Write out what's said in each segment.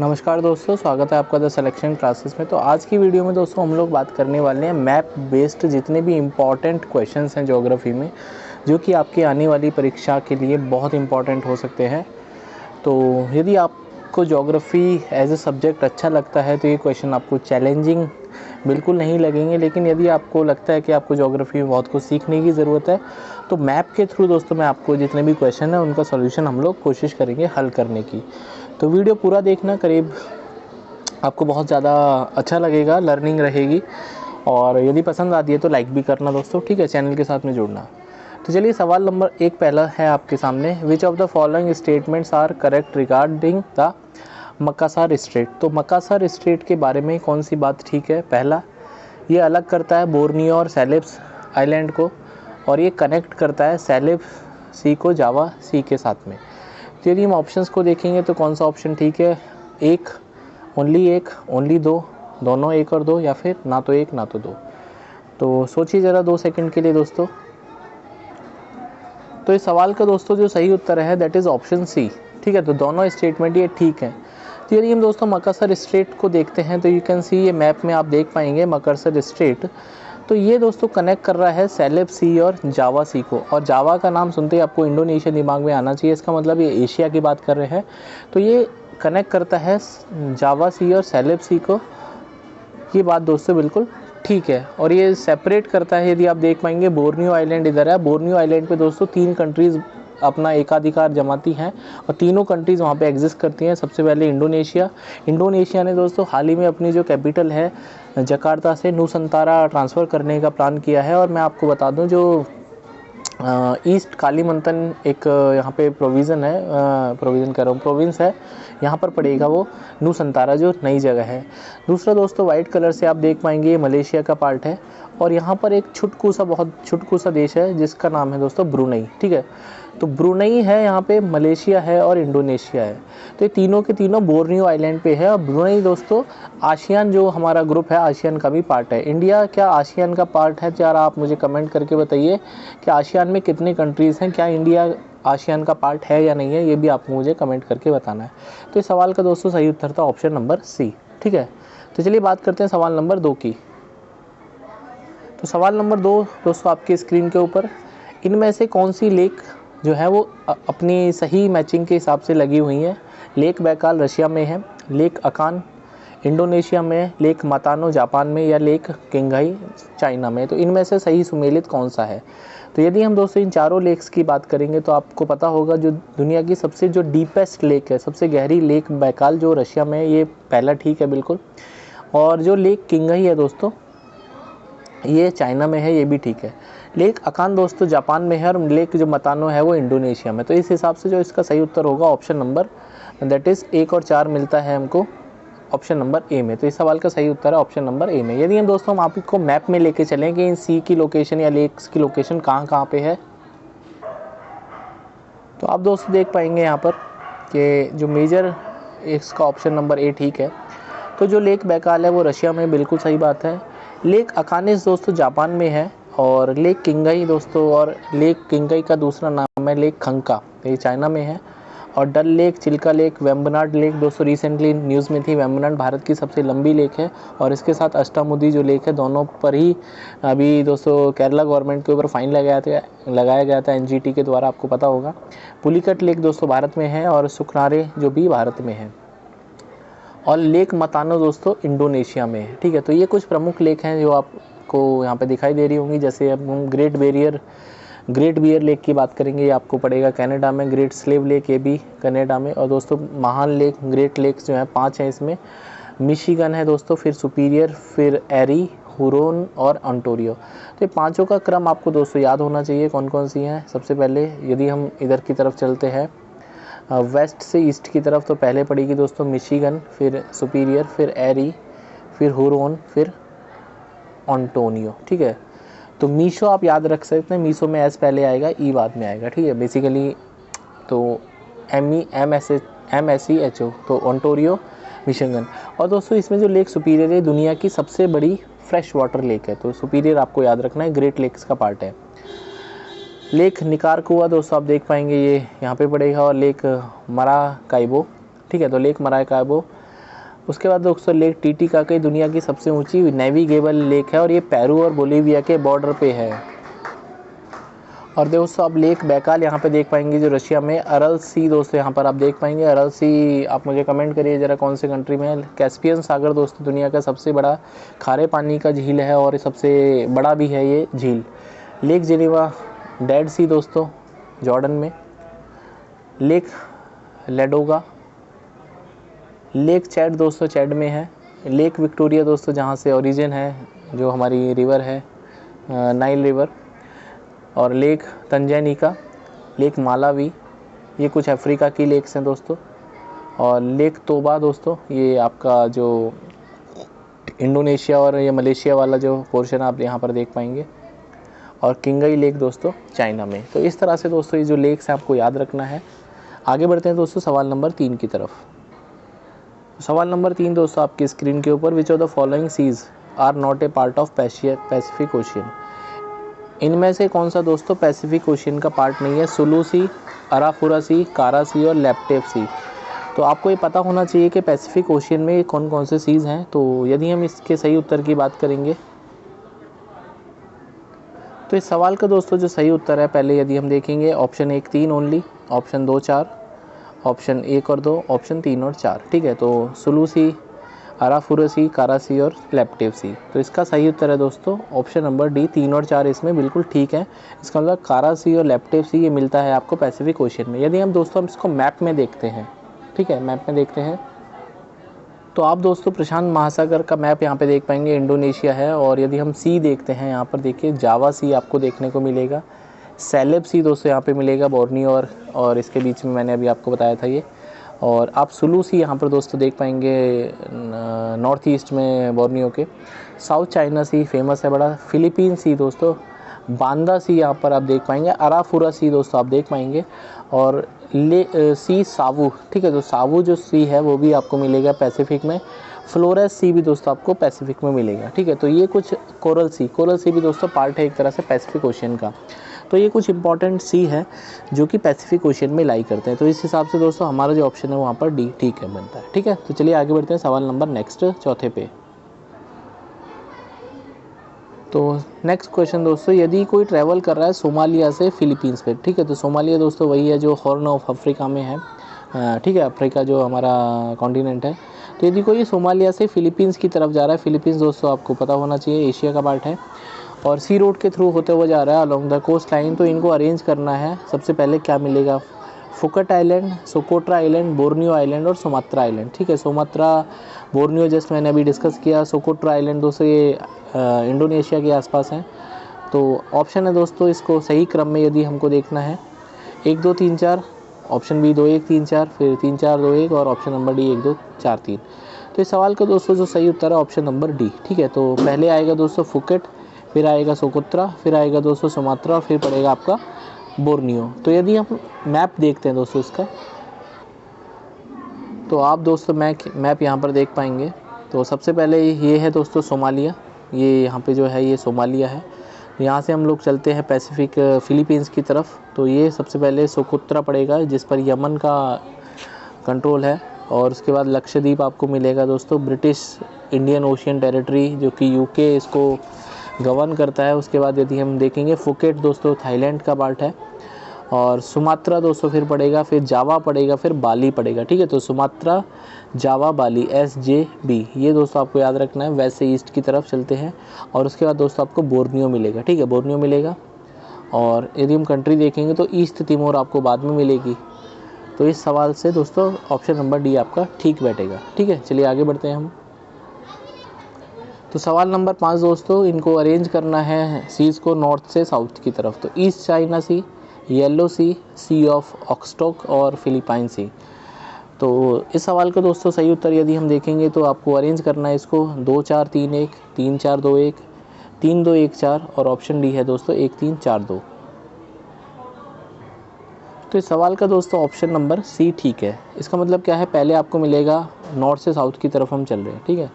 नमस्कार दोस्तों, स्वागत है आपका द सिलेक्शन क्लासेस में। तो आज की वीडियो में दोस्तों हम लोग बात करने वाले हैं मैप बेस्ड जितने भी इम्पॉर्टेंट क्वेश्चंस हैं ज्योग्राफी में, जो कि आपकी आने वाली परीक्षा के लिए बहुत इम्पॉर्टेंट हो सकते हैं। तो यदि आपको ज्योग्राफी एज ए सब्जेक्ट अच्छा लगता है तो ये क्वेश्चन आपको चैलेंजिंग बिल्कुल नहीं लगेंगे, लेकिन यदि आपको लगता है कि आपको ज्योग्राफी में बहुत कुछ सीखने की ज़रूरत है तो मैप के थ्रू दोस्तों मैं आपको जितने भी क्वेश्चन हैं उनका सॉल्यूशन हम लोग कोशिश करेंगे हल करने की। तो वीडियो पूरा देखना, करीब आपको बहुत ज़्यादा अच्छा लगेगा, लर्निंग रहेगी। और यदि पसंद आती है तो लाइक भी करना दोस्तों, ठीक है, चैनल के साथ में जुड़ना। तो चलिए, सवाल नंबर 1 पहला है आपके सामने, which of the following statements are correct regarding the Makassar strait. तो मकासार स्ट्रेट के बारे में कौन सी बात ठीक है? पहला, ये अलग करता है बोर्नियो और सेलेब्स आइलैंड को, और ये कनेक्ट करता है सेलेब्स सी को जावा सी के साथ में। तो यदि हम ऑप्शंस को देखेंगे तो कौन सा ऑप्शन ठीक है? एक, ओनली दो, दोनों एक और दो, या फिर ना तो एक ना तो दो। तो सोचिए ज़रा 2 सेकंड के लिए दोस्तों। तो इस सवाल का दोस्तों जो सही उत्तर है दैट इज़ ऑप्शन सी, ठीक है। तो दोनों स्टेटमेंट ये ठीक है। तो यदि हम दोस्तों मकासर स्ट्रेट को देखते हैं तो यू कैन सी, ये मैप में आप देख पाएंगे मकासर स्ट्रेट। तो ये दोस्तों कनेक्ट कर रहा है सेलेब सी और जावा सी को, और जावा का नाम सुनते ही आपको इंडोनेशिया दिमाग में आना चाहिए, इसका मतलब ये एशिया की बात कर रहे हैं। तो ये कनेक्ट करता है जावा सी और सेलेब सी को, ये बात दोस्तों बिल्कुल ठीक है। और ये सेपरेट करता है, यदि आप देख पाएंगे बोर्नियो आइलैंड इधर है, बोर्नियो आइलैंड पे दोस्तों 3 कंट्रीज़ अपना एकाधिकार जमाती हैं, और तीनों कंट्रीज़ वहाँ पे एग्जिस्ट करती हैं। सबसे पहले इंडोनेशिया ने दोस्तों हाल ही में अपनी जो कैपिटल है जकार्ता से नुसंतारा ट्रांसफ़र करने का प्लान किया है। और मैं आपको बता दूं, जो ईस्ट कालीमंतन एक यहाँ पे प्रोविज़न है, प्रोविंस है, यहाँ पर पड़ेगा वो नुसंतारा, जो नई जगह है। दूसरा दोस्तों, वाइट कलर से आप देख पाएंगे ये मलेशिया का पार्ट है, और यहाँ पर एक बहुत छुटकू सा देश है जिसका नाम है दोस्तों ब्रुनई, ठीक है। तो ब्रुनई है यहाँ पे, मलेशिया है और इंडोनेशिया है। तो ये तीनों के तीनों बोर्नियो आइलैंड पे है। और ब्रुनई दोस्तों आसियान जो हमारा ग्रुप है, आसियान का भी पार्ट है। इंडिया क्या आसियान का पार्ट है? यार आप मुझे कमेंट करके बताइए कि आसियान में कितने कंट्रीज़ हैं, क्या इंडिया आसियान का पार्ट है या नहीं है, ये भी आपको मुझे कमेंट करके बताना है। तो इस सवाल का दोस्तों सही उत्तर था ऑप्शन नंबर सी, ठीक है। तो चलिए बात करते हैं सवाल नंबर 2 की। तो सवाल नंबर 2 दोस्तों आपकी स्क्रीन के ऊपर, इनमें से कौन सी लेक जो है वो अपनी सही मैचिंग के हिसाब से लगी हुई है? लेक बैकाल रशिया में है, लेक अकान इंडोनेशिया में, लेक मतानो जापान में, या लेक किंगाई चाइना में। तो इनमें से सही सुमेलित कौन सा है? तो यदि हम दोस्तों इन चारों लेक्स की बात करेंगे तो आपको पता होगा जो दुनिया की सबसे जो डीपेस्ट लेक है, सबसे गहरी लेक बैकाल जो रशिया में है, ये पहला ठीक है बिल्कुल। और जो लेक किंगाई है दोस्तों ये चाइना में है, ये भी ठीक है। लेक अकान दोस्तों जापान में है, और लेक जो मतानो है वो इंडोनेशिया में। तो इस हिसाब से जो इसका सही उत्तर होगा ऑप्शन नंबर दैट इज़ 1 और 4 मिलता है हमको ऑप्शन नंबर ए में। तो इस सवाल का सही उत्तर है ऑप्शन नंबर ए में। यदि हम दोस्तों हम आपको मैप में लेके चलें कि इन सी की लोकेशन या लेक्स की लोकेशन कहाँ पे है, तो आप दोस्तों देख पाएंगे यहाँ पर कि जो मेजर इसका ऑप्शन नंबर ए ठीक है। तो जो लेक बैकाल है वो रशिया में, बिल्कुल सही बात है। लेक अकानिस दोस्तों जापान में है, और लेक किंगाई दोस्तों, और लेक किंगाई का दूसरा नाम है लेक खंका, ये चाइना में है। और Dal lake, Chilika lake, Vembanad lake दोस्तों रिसेंटली न्यूज़ में थी। वेम्बनाड भारत की सबसे लंबी लेक है, और इसके साथ अष्टामुदी जो लेक है, दोनों पर ही अभी दोस्तों केरला गवर्नमेंट के ऊपर फाइन लगाया गया था एनजीटी के द्वारा, आपको पता होगा। पुलिकट लेक दोस्तों भारत में है, और सुखनारे जो भी भारत में है। और लेक मतानो दोस्तों इंडोनेशिया में है, ठीक है। तो ये कुछ प्रमुख लेक हैं जो आपको यहाँ पे दिखाई दे रही होंगी। जैसे अब हम ग्रेट बियर लेक की बात करेंगे, ये आपको पड़ेगा कनाडा में। ग्रेट स्लेव लेक ये भी कनाडा में। और दोस्तों महान लेक, ग्रेट लेक्स जो है 5 हैं इसमें। मिशिगन है दोस्तों, फिर सुपीरियर, फिर एरी, हुरोन और ऑन्टारियो। तो ये पांचों का क्रम आपको दोस्तों याद होना चाहिए कौन कौन सी हैं। सबसे पहले यदि हम इधर की तरफ चलते हैं वेस्ट से ईस्ट की तरफ, तो पहले पड़ेगी दोस्तों मिशिगन, फिर सुपीरियर, फिर एरी, फिर हुरोन, फिर ऑन्टारियो, ठीक है। तो मीशो आप याद रख सकते हैं, मीशो में एस पहले आएगा, ई बाद में आएगा, ठीक है। बेसिकली तो MSEHO, तो ऑन्टारियो, मिशिगन। और दोस्तों इसमें जो लेक सुपीरियर है दुनिया की सबसे बड़ी फ्रेश वाटर लेक है, तो सुपीरियर आपको याद रखना है, ग्रेट लेक्स का पार्ट है। लेक निकारगुआ दोस्तों आप देख पाएंगे ये यहाँ पे पड़ेगा, और लेक मराकाइबो, ठीक है। तो लेक मराकाइबो उसके बाद दोस्तों लेक टीटीकाका दुनिया की सबसे ऊंची नेविगेबल लेक है और ये पेरू और बोलीविया के बॉर्डर पे है। और दोस्तों आप लेक बैकाल यहाँ पे देख पाएंगे जो रशिया में, अरल सी दोस्तों यहाँ पर आप देख पाएंगे। अरल सी आप मुझे कमेंट करिए ज़रा कौन से कंट्री में है। कैस्पियन सागर दोस्तों दुनिया का सबसे बड़ा खारे पानी का झील है और सबसे बड़ा भी है ये झील। लेक जेनेवा, डेड सी दोस्तों जॉर्डन में, लेक लेडोगा, लेक चैड दोस्तों चैड में है, लेक विक्टोरिया दोस्तों जहाँ से ओरिजिन है जो हमारी रिवर है नाइल रिवर, और लेक तंजानिका, लेक मालावी, ये कुछ अफ्रीका की लेक्स हैं दोस्तों, और लेक तोबा दोस्तों ये आपका जो इंडोनेशिया और ये मलेशिया वाला जो पोर्शन आप यहाँ पर देख पाएंगे, और किंगई लेक दोस्तों चाइना में। तो इस तरह से दोस्तों ये जो लेक्स हैं आपको याद रखना है। आगे बढ़ते हैं दोस्तों सवाल नंबर 3 की तरफ। सवाल नंबर 3 दोस्तों आपकी स्क्रीन के ऊपर, which of the following seas are not a part of Pacific Ocean. इनमें से कौन सा दोस्तों पैसिफिक ओशियन का पार्ट नहीं है। सुलू सी, अराफुरा सी, कारा सी और लैप्टेप सी। तो आपको ये पता होना चाहिए कि पैसिफिक ओशियन में कौन कौन से सीज़ हैं। तो यदि हम इसके सही उत्तर की बात करेंगे तो इस सवाल का दोस्तों जो सही उत्तर है, पहले यदि हम देखेंगे ऑप्शन 1 3 ओनली, ऑप्शन 2 4, ऑप्शन 1 और 2, ऑप्शन 3 और 4। ठीक है, तो सुलू सी, अराफुरा सी, कारा सी और लैप्टेप सी। तो इसका सही उत्तर है दोस्तों ऑप्शन नंबर डी, 3 और 4 इसमें बिल्कुल ठीक है। इसका मतलब कारा सी और लैप्टेप सी ये मिलता है आपको पैसिफिक ओशियन में। यदि हम दोस्तों हम इसको मैप में देखते हैं, ठीक है मैप में देखते हैं, तो आप दोस्तों प्रशांत महासागर का मैप यहाँ पे देख पाएंगे, इंडोनेशिया है। और यदि हम सी देखते हैं यहाँ पर देखिए जावा सी आपको देखने को मिलेगा, सेलेब सी दोस्तों यहाँ पे मिलेगा बोर्नियो और इसके बीच में मैंने अभी आपको बताया था ये। और आप सुलू सी यहाँ पर दोस्तों देख पाएंगे नॉर्थ ईस्ट में बोर्नियो के। साउथ चाइना सी फेमस है बड़ा, फिलीपीन सी दोस्तों, बांदा सी यहाँ पर आप देख पाएंगे, अराफुरा सी दोस्तों आप देख पाएंगे, और सी सावू। ठीक है, तो सावू जो सी है वो भी आपको मिलेगा पैसिफिक में। फ्लोरेस सी भी दोस्तों आपको पैसिफिक में मिलेगा। ठीक है, तो ये कुछ कोरल सी भी दोस्तों पार्ट है एक तरह से पैसिफिक ओशियन का। तो ये कुछ इंपॉर्टेंट सी है जो कि पैसिफिक ओशियन में लाई करते हैं। तो इस हिसाब से दोस्तों हमारा जो ऑप्शन है वहाँ पर डी ठीक है बनता है। ठीक है, तो चलिए आगे बढ़ते हैं सवाल नंबर नेक्स्ट चौथे पे। तो नेक्स्ट क्वेश्चन दोस्तों, यदि कोई ट्रैवल कर रहा है सोमालिया से फिलीपींस पे, ठीक है, तो सोमालिया दोस्तों वही है जो हॉर्न ऑफ अफ्रीका में है। ठीक है, अफ्रीका जो हमारा कॉन्टिनेंट है। तो यदि कोई सोमालिया से फिलीपींस की तरफ जा रहा है, फिलीपींस दोस्तों आपको पता होना चाहिए एशिया का पार्ट है, और सी रोड के थ्रू होते हुए जा रहा है अलॉन्ग द कोस्ट लाइन, तो इनको अरेंज करना है। सबसे पहले क्या मिलेगा, फुकट island, Socotra island, Borneo island और सुमात्रा आइलैंड। ठीक है, सुमात्रा बोर्नियो जस्ट मैंने अभी डिस्कस किया, सोकोट्रा आइलैंड दोस्तों ये इंडोनेशिया के आसपास हैं। तो ऑप्शन है दोस्तों इसको सही क्रम में यदि हमको देखना है 1 2 3 4, ऑप्शन बी 2 1 3 4, फिर 3 4 2 1 और ऑप्शन नंबर डी 1 2 4 3। तो इस सवाल का दोस्तों जो सही उत्तर है ऑप्शन नंबर डी। ठीक है, तो पहले आएगा दोस्तों फुकेट, फिर आएगा सोकोत्रा, फिर आएगा दोस्तों सुमात्रा, फिर पड़ेगा आपका बोर्नियो। तो यदि हम मैप देखते हैं दोस्तों इसका, तो आप दोस्तों मैप यहाँ पर देख पाएंगे। तो सबसे पहले ये है दोस्तों सोमालिया, ये यहाँ पे जो है ये सोमालिया है। यहाँ से हम लोग चलते हैं पैसिफिक फिलीपींस की तरफ, तो ये सबसे पहले सोकोत्रा पड़ेगा जिस पर यमन का कंट्रोल है, और उसके बाद लक्षद्वीप आपको मिलेगा दोस्तों, ब्रिटिश इंडियन ओशियन टेरिटरी जो कि यूके इसको गवर्न करता है। उसके बाद यदि हम देखेंगे फुकेट दोस्तों थाईलैंड का पार्ट है, और सुमात्रा दोस्तों फिर पड़ेगा, फिर जावा पड़ेगा, फिर बाली पड़ेगा। ठीक है, तो सुमात्रा, जावा, बाली, SJB ये दोस्तों आपको याद रखना है। वैसे ईस्ट की तरफ चलते हैं और उसके बाद दोस्तों आपको बोर्नियो मिलेगा। ठीक है, बोर्नियो मिलेगा, और यदि हम कंट्री देखेंगे तो ईस्ट तिमोर आपको बाद में मिलेगी। तो इस सवाल से दोस्तों ऑप्शन नंबर डी आपका ठीक बैठेगा। ठीक है, चलिए आगे बढ़ते हैं हम। तो सवाल नंबर 5 दोस्तों, इनको अरेंज करना है सीज़ को नॉर्थ से साउथ की तरफ। तो east China sea, yellow sea of Okhotsk और फिलीपाइन सी। तो इस सवाल का दोस्तों सही उत्तर यदि हम देखेंगे तो आपको अरेंज करना है इसको 2 4 3 1, 3 4 2 1, 3 2 1 4 और ऑप्शन डी है दोस्तों 1 3 4 2। तो इस सवाल का दोस्तों ऑप्शन नंबर सी ठीक है। इसका मतलब क्या है, पहले आपको मिलेगा नॉर्थ से साउथ की तरफ हम चल रहे हैं। ठीक है,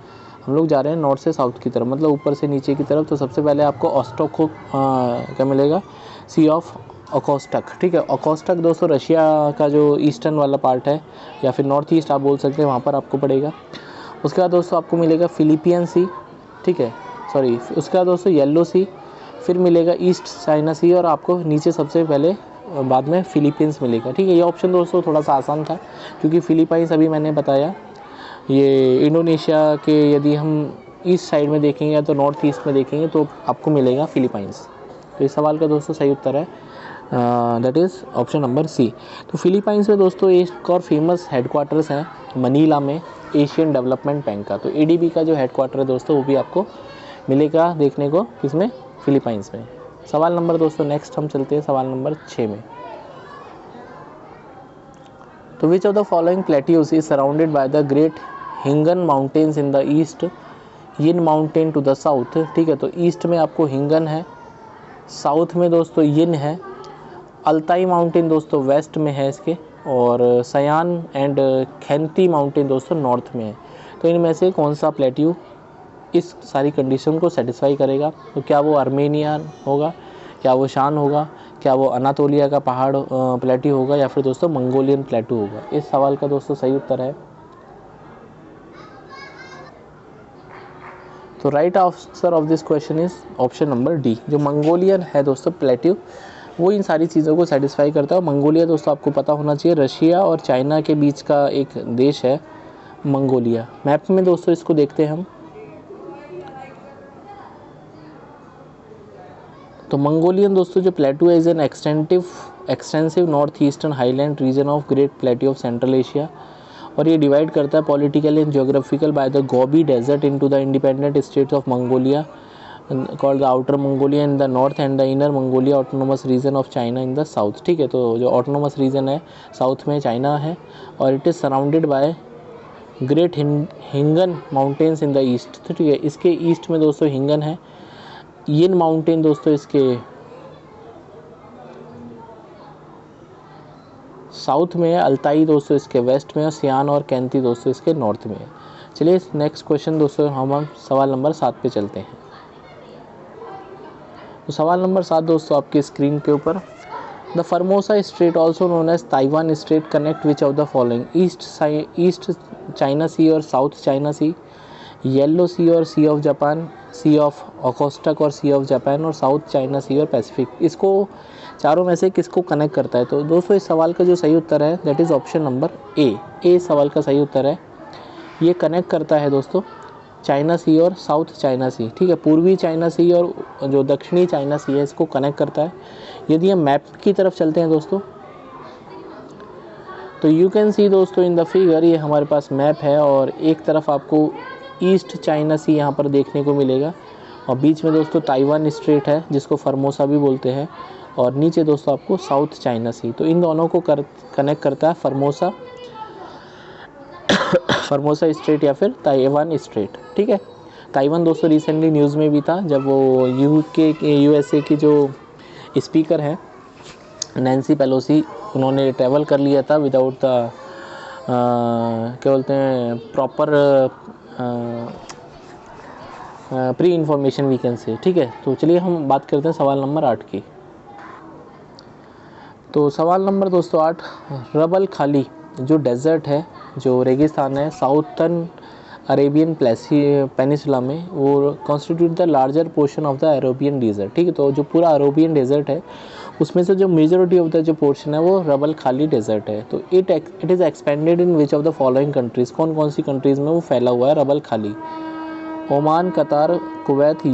हम लोग जा रहे हैं नॉर्थ से साउथ की तरफ, मतलब ऊपर से नीचे की तरफ। तो सबसे पहले आपको ऑस्टॉक क्या मिलेगा, सी ऑफ ओकोस्टक। ठीक है, ओकोस्टक दोस्तों रशिया का जो ईस्टर्न वाला पार्ट है या फिर नॉर्थ ईस्ट आप बोल सकते हैं, वहाँ पर आपको पड़ेगा। उसके बाद दोस्तों आपको मिलेगा फिलिपियन सी, ठीक है, सॉरी, उसके बाद दोस्तों येलो सी, फिर मिलेगा ईस्ट चाइना सी, और आपको नीचे सबसे पहले बाद में फिलीपींस मिलेगा। ठीक है, ये ऑप्शन दोस्तों थोड़ा सा आसान था क्योंकि फिलीपाइंस अभी मैंने बताया, ये इंडोनेशिया के यदि हम ईस्ट साइड में देखेंगे तो नॉर्थ ईस्ट में देखेंगे तो आपको मिलेगा फिलीपाइंस। तो इस सवाल का दोस्तों सही उत्तर है that is option number C. तो फिलीपाइंस में दोस्तों एक और फेमस हेडक्वार्टर्स है मनीला में एशियन डेवलपमेंट बैंक का। तो एडीबी का जो हेडक्वार्टर है दोस्तों वो भी आपको मिलेगा देखने को किसमें, फिलीपाइंस में। सवाल नंबर दोस्तों नेक्स्ट हम चलते हैं सवाल नंबर 6 में। तो which of the following plateaus is surrounded by the great Khingan mountains in the east, Yin mountain to the south. ठीक है, तो ईस्ट में आपको हिंगन है, साउथ में दोस्तों यिन है, अल्ताई माउंटेन दोस्तों वेस्ट में है इसके, और सयान एंड खैंती माउंटेन दोस्तों नॉर्थ में है। तो इनमें से कौन सा प्लेट्यू इस सारी कंडीशन को सेटिस्फाई करेगा? तो क्या वो आर्मेनिया होगा, क्या वो शान होगा, क्या वो अनातोलिया का पहाड़ प्लेट्यू होगा, या फिर दोस्तों मंगोलियन प्लेट्यू होगा? इस सवाल का दोस्तों सही उत्तर है, तो right answer of this question is option number D. जो मंगोलियन है दोस्तों प्लेट्यू, वो इन सारी चीज़ों को सेटिस्फाई करता है। मंगोलिया दोस्तों आपको पता होना चाहिए रशिया और चाइना के बीच का एक देश है मंगोलिया। मैप में दोस्तों इसको देखते हैं हम, तो मंगोलियन दोस्तों जो प्लेट्यू है is an extensive north eastern highland region of great plateau of central Asia, और ये डिवाइड करता है political and geographical by the Gobi desert into the independent states of Mongolia called the outer Mongolia in the north and the inner Mongolia autonomous region of China in the south. ठीक है, तो जो autonomous region है साउथ में China है, और it is surrounded by great Khingan mountains in the east. तो ठीक है, इसके ईस्ट में दोस्तों हिंगन है, यिन माउंटेन दोस्तों इसके साउथ में है, अल्ताई दोस्तों इसके वेस्ट में है, सियान और कैंती दोस्तों इसके नॉर्थ में है। चलिए नेक्स्ट क्वेश्चन दोस्तों हम सवाल नंबर 7 पे चलते हैं। तो सवाल नंबर 7 दोस्तों आपकी स्क्रीन के ऊपर, the Formosa strait also known as Taiwan strait connect which of the following, east China sea और south China sea, yellow sea और sea of Japan, sea of Okhotsk और सी ऑफ जापान, और south China sea और Pacific. इसको चारों में से किसको कनेक्ट करता है? तो दोस्तों इस सवाल का जो सही उत्तर है that is option number A सवाल का सही उत्तर है। ये कनेक्ट करता है दोस्तों चाइना सी और साउथ चाइना सी। ठीक है, पूर्वी चाइना सी और जो दक्षिणी चाइना सी है इसको कनेक्ट करता है। यदि हम मैप की तरफ चलते हैं दोस्तों, तो यू कैन सी दोस्तों इन द फिगर, ये हमारे पास मैप है और एक तरफ आपको ईस्ट चाइना सी यहाँ पर देखने को मिलेगा, और बीच में दोस्तों ताइवान स्ट्रेट है जिसको फॉर्मोसा भी बोलते हैं, और नीचे दोस्तों आपको साउथ चाइना सी। तो इन दोनों को कनेक्ट करता है फॉर्मोसा स्ट्रेट या फिर ताइवान स्ट्रेट। ठीक है, ताइवान दोस्तों रिसेंटली न्यूज़ में भी था जब वो यूएसए की जो स्पीकर हैं नैन्सी पेलोसी, उन्होंने ट्रैवल कर लिया था विदाउट द क्या बोलते हैं proper pre information we can say. ठीक है, तो चलिए हम बात करते हैं सवाल नंबर 8 की। तो सवाल नंबर दोस्तों 8, रबल खाली जो डेजर्ट है, जो रेगिस्तान है साउथर्न अरेबियन पेनिसुला में, वो constitute the larger portion of the Arabian desert. ठीक है, तो जो पूरा अरेबियन डेजर्ट है उसमें से जो मेजॉरिटी ऑफ द जो पोर्शन है वो रबल खाली डेजर्ट है। तो it is expanded in which of the following countries, कौन कौन सी कंट्रीज़ में वो फैला हुआ है रबल खाली? ओमान, कतार, कुवैत,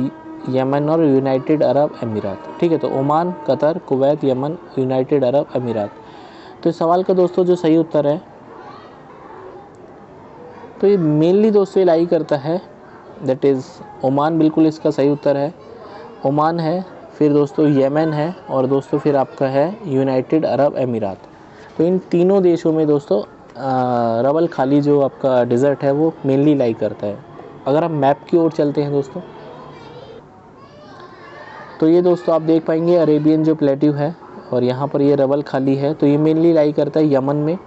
यमन और यूनाइटेड अरब अमीरात। ठीक है, तो Oman, Qatar, Kuwait, Yemen, United Arab अमीरात। तो इस सवाल का दोस्तों जो सही उत्तर है, तो ये मेनली दोस्तों लाई करता है दैट इज़ ओमान, बिल्कुल इसका सही उत्तर है, ओमान है, फिर दोस्तों यमन है, और दोस्तों फिर आपका है यूनाइटेड अरब अमीरात। तो इन तीनों देशों में दोस्तों रबल खाली जो आपका डिज़र्ट है वो मेनली लाई करता है। अगर हम मैप की ओर चलते हैं दोस्तों, तो ये दोस्तों आप देख पाएंगे अरेबियन जो प्लेट्यू है, और यहाँ पर ये रबल खाली है, तो ये मेनली लाई करता है यमन में,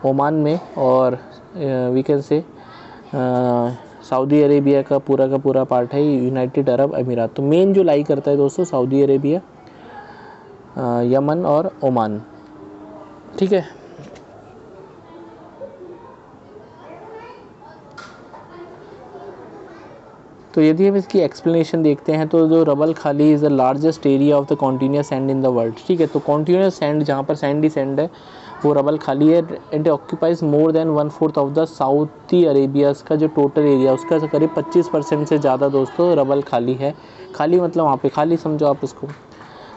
ओमान में, और we can say Saudi Arabia का पूरा पार्ट है यूनाइटेड अरब अमीरात। तो मेन जो लाई करता है दोस्तों सऊदी अरेबिया, यमन और ओमान। ठीक है, तो यदि हम इसकी एक्सप्लेनेशन देखते हैं तो जो रबल खाली is the largest area of the continuous sand in the world. ठीक है, तो कॉन्टीन्यूस सैंड जहाँ पर सैंड ही सैंड है वो रबल खाली है। It occupies more than 1/4 of the Saudi Arabia's का जो टोटल एरिया उसका करीब 25% से ज़्यादा दोस्तों रबल खाली है। खाली मतलब वहाँ पे खाली समझो आप इसको।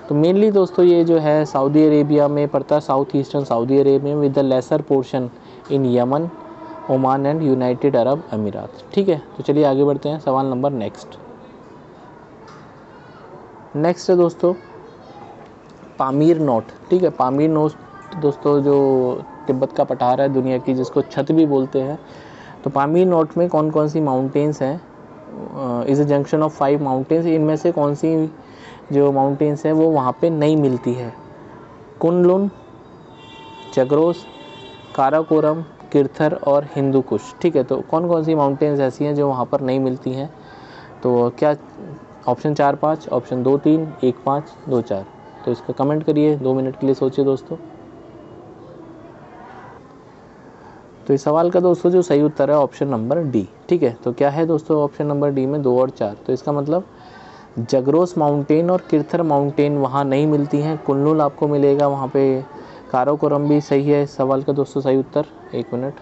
तो मेनली दोस्तों ये जो है सऊदी अरेबिया में पड़ता है, south eastern Saudi Arabia with the lesser portion in Yemen, Oman and united Arab अमीरात। ठीक है, तो चलिए आगे बढ़ते हैं। सवाल नंबर नेक्स्ट है दोस्तों पामीर नोट। ठीक है, पामीर नोट दोस्तों जो तिब्बत का पठार है दुनिया की, जिसको छत भी बोलते हैं। तो पामीर नोट में कौन कौन सी माउंटेन्स हैं? Is a junction of 5 mountains. इनमें से कौन सी जो माउंटेन्स हैं वो वहाँ पे नहीं मिलती है? कुनलुन, जगरोस, काराकोरम, किरथर और हिंदू कुश। ठीक है, तो कौन कौन सी माउंटेन्स ऐसी हैं जो वहाँ पर नहीं मिलती हैं? तो क्या ऑप्शन 4 5, ऑप्शन 2 3, 1 5, 2 4। तो इसका कमेंट करिए, 2 मिनट के लिए सोचिए दोस्तों। तो इस सवाल का दोस्तों जो सही उत्तर है ऑप्शन नंबर डी। ठीक है, तो क्या है दोस्तों ऑप्शन नंबर डी में 2 और 4। तो इसका मतलब जगरोस माउंटेन और किरथर माउंटेन वहाँ नहीं मिलती हैं। कुल्लूल आपको मिलेगा वहाँ पे। काराकोरम भी सही है इस सवाल का दोस्तों सही उत्तर। 1 मिनट।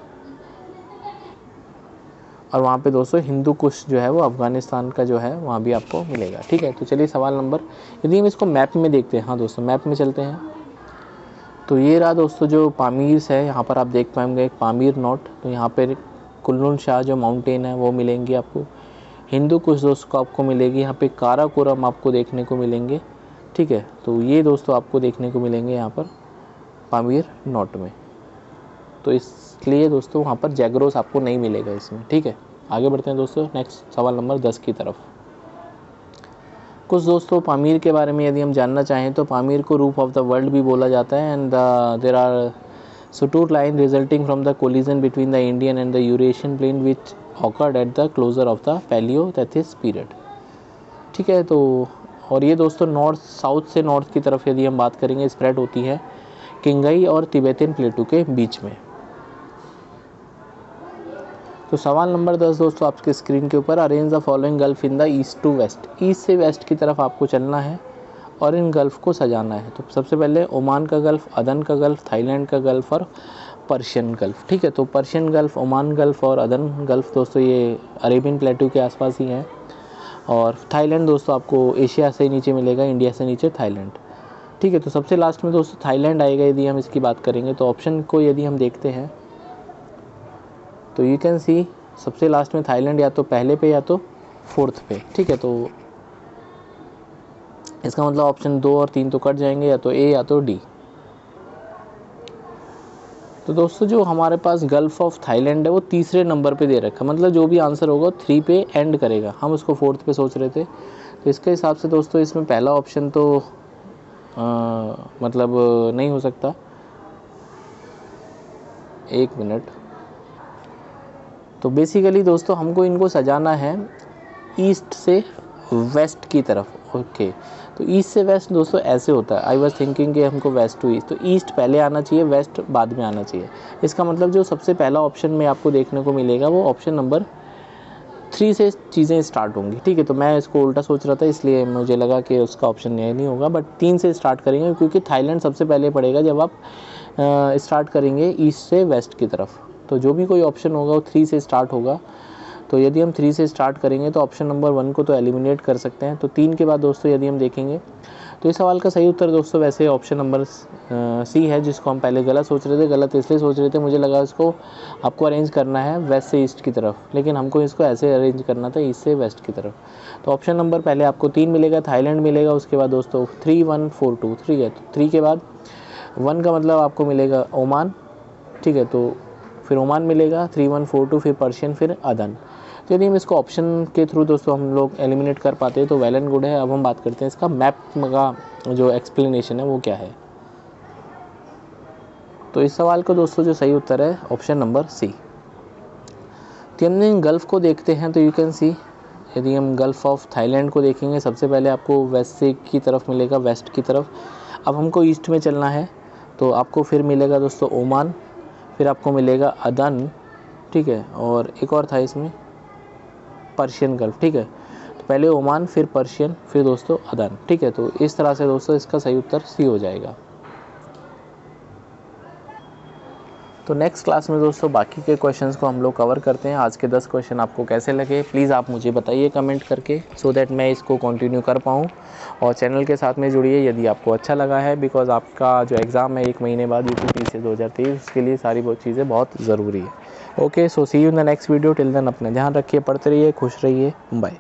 और वहाँ पे दोस्तों हिंदू कुश जो है वो अफ़गानिस्तान का जो है वहाँ भी आपको मिलेगा। ठीक है, तो चलिए सवाल नंबर, यदि हम इसको मैप में देखते हैं, हाँ दोस्तों मैप में चलते हैं। तो ये रहा दोस्तों जो पामीर है, यहाँ पर आप देख पाएंगे एक पामीर नोट। तो यहाँ पर कुल्लून शाह जो माउंटेन है वो मिलेंगी आपको। हिंदू कुश दोस्तों को आपको मिलेगी यहाँ पे। काराकोरम आपको देखने को मिलेंगे। ठीक है, तो ये दोस्तों आपको देखने को मिलेंगे यहाँ पर पामीर नोट में। तो इसलिए दोस्तों वहाँ पर जैगरोस आपको नहीं मिलेगा इसमें। ठीक है, आगे बढ़ते हैं दोस्तों नेक्स्ट सवाल नंबर 10 की तरफ। कुछ दोस्तों पामीर के बारे में यदि हम जानना चाहें तो पामीर को रूफ ऑफ द वर्ल्ड भी बोला जाता है। And there are suture line resulting from the collision between the Indian and the Eurasian plane which occurred at the closure of the Paleolithic period. ठीक है, तो और ये दोस्तों नॉर्थ साउथ से नॉर्थ की तरफ यदि हम बात करेंगे स्प्रेड होती है किंगई और तिब्बतन प्लेटू के बीच में। तो सवाल नंबर 10 दोस्तों आपके स्क्रीन के ऊपर, arrange the following gulf in the east to west. East से वेस्ट की तरफ आपको चलना है और इन गल्फ को सजाना है। तो सबसे पहले ओमान का गल्फ, अदन का गल्फ, थाईलैंड का गल्फ और पर्शियन गल्फ। ठीक है, तो पर्शियन गल्फ, ओमान गल्फ और अदन गल्फ दोस्तों ये अरेबियन प्लेटू के आसपास ही हैं। और थाईलैंड दोस्तों आपको एशिया से नीचे मिलेगा, इंडिया से नीचे थाईलैंड। ठीक है, तो सबसे लास्ट में दोस्तों थाईलैंड आएगा यदि हम इसकी बात करेंगे। तो ऑप्शन को यदि हम देखते हैं तो यू कैन सी सबसे लास्ट में थाईलैंड या तो पहले पे या तो 4th पे। ठीक है, तो इसका मतलब ऑप्शन 2 और 3 तो कट जाएंगे, या तो ए या तो डी। तो दोस्तों जो हमारे पास गल्फ ऑफ थाईलैंड है वो तीसरे नंबर पे दे रखा है, मतलब जो भी आंसर होगा 3 पे एंड करेगा। हम उसको 4th पे सोच रहे थे, तो इसके हिसाब से दोस्तों इसमें पहला ऑप्शन तो मतलब नहीं हो सकता। 1 मिनट। तो बेसिकली दोस्तों हमको इनको सजाना है ईस्ट से वेस्ट की तरफ। ओके, तो ईस्ट से वेस्ट दोस्तों ऐसे होता है। आई वाज थिंकिंग कि हमको वेस्ट टू ईस्ट, तो ईस्ट पहले आना चाहिए, वेस्ट बाद में आना चाहिए। इसका मतलब जो सबसे पहला ऑप्शन में आपको देखने को मिलेगा वो ऑप्शन नंबर 3 से चीज़ें स्टार्ट होंगी। ठीक है, तो मैं इसको उल्टा सोच रहा था इसलिए मुझे लगा कि उसका ऑप्शन नहीं होगा, बट 3 से स्टार्ट करेंगे क्योंकि थाईलैंड सबसे पहले पड़ेगा जब आप स्टार्ट करेंगे ईस्ट से वेस्ट की तरफ। तो जो भी कोई ऑप्शन होगा वो 3 से स्टार्ट होगा। तो यदि हम 3 से स्टार्ट करेंगे तो ऑप्शन नंबर 1 को तो एलिमिनेट कर सकते हैं। तो 3 के बाद दोस्तों यदि हम देखेंगे तो इस सवाल का सही उत्तर दोस्तों वैसे ऑप्शन नंबर सी है, जिसको हम पहले गलत सोच रहे थे। गलत इसलिए सोच रहे थे, मुझे लगा इसको आपको अरेंज करना है वेस्ट से ईस्ट की तरफ, लेकिन हमको इसको ऐसे अरेंज करना था ईस्ट से वेस्ट की तरफ। तो ऑप्शन नंबर पहले आपको 3 मिलेगा, थाईलैंड मिलेगा, उसके बाद दोस्तों 3 1 4 2 3 है। तो 3 के बाद 1 का मतलब आपको मिलेगा ओमान। ठीक है, तो फिर ओमान मिलेगा, 3 1 4 2, फिर पर्शियन, फिर अदन। तो यदि हम इसको ऑप्शन के थ्रू दोस्तों हम लोग एलिमिनेट कर पाते हैं तो वेल एंड गुड है। अब हम बात करते हैं इसका मैप का जो एक्सप्लेनेशन है वो क्या है। तो इस सवाल का दोस्तों जो सही उत्तर है ऑप्शन नंबर सी। तो हम गल्फ़ को देखते हैं तो यू कैन सी, यदि हम गल्फ़ ऑफ थाईलैंड को देखेंगे सबसे पहले आपको वेस्ट से की तरफ मिलेगा, वेस्ट की तरफ। अब हमको ईस्ट में चलना है तो आपको फिर मिलेगा दोस्तों ओमान, फिर आपको मिलेगा अदन। ठीक है, और एक और था इसमें पर्शियन गल्फ। ठीक है, तो पहले ओमान, फिर पर्शियन, फिर दोस्तों अदन। ठीक है, तो इस तरह से दोस्तों इसका सही उत्तर सी हो जाएगा। तो नेक्स्ट क्लास में दोस्तों बाकी के क्वेश्चंस को हम लोग कवर करते हैं। आज के 10 क्वेश्चन आपको कैसे लगे प्लीज़ आप मुझे बताइए कमेंट करके, सो दैट मैं इसको कंटिन्यू कर पाऊँ। और चैनल के साथ में जुड़िए यदि आपको अच्छा लगा है, बिकॉज आपका जो एग्ज़ाम है 1 महीने बाद UPPC 2023, उसके लिए सारी वो चीज़ें बहुत ज़रूरी है। Okay, so see you in the next video. Till then अपना ध्यान रखिए, पढ़ते रहिए, खुश रहिए, बाय।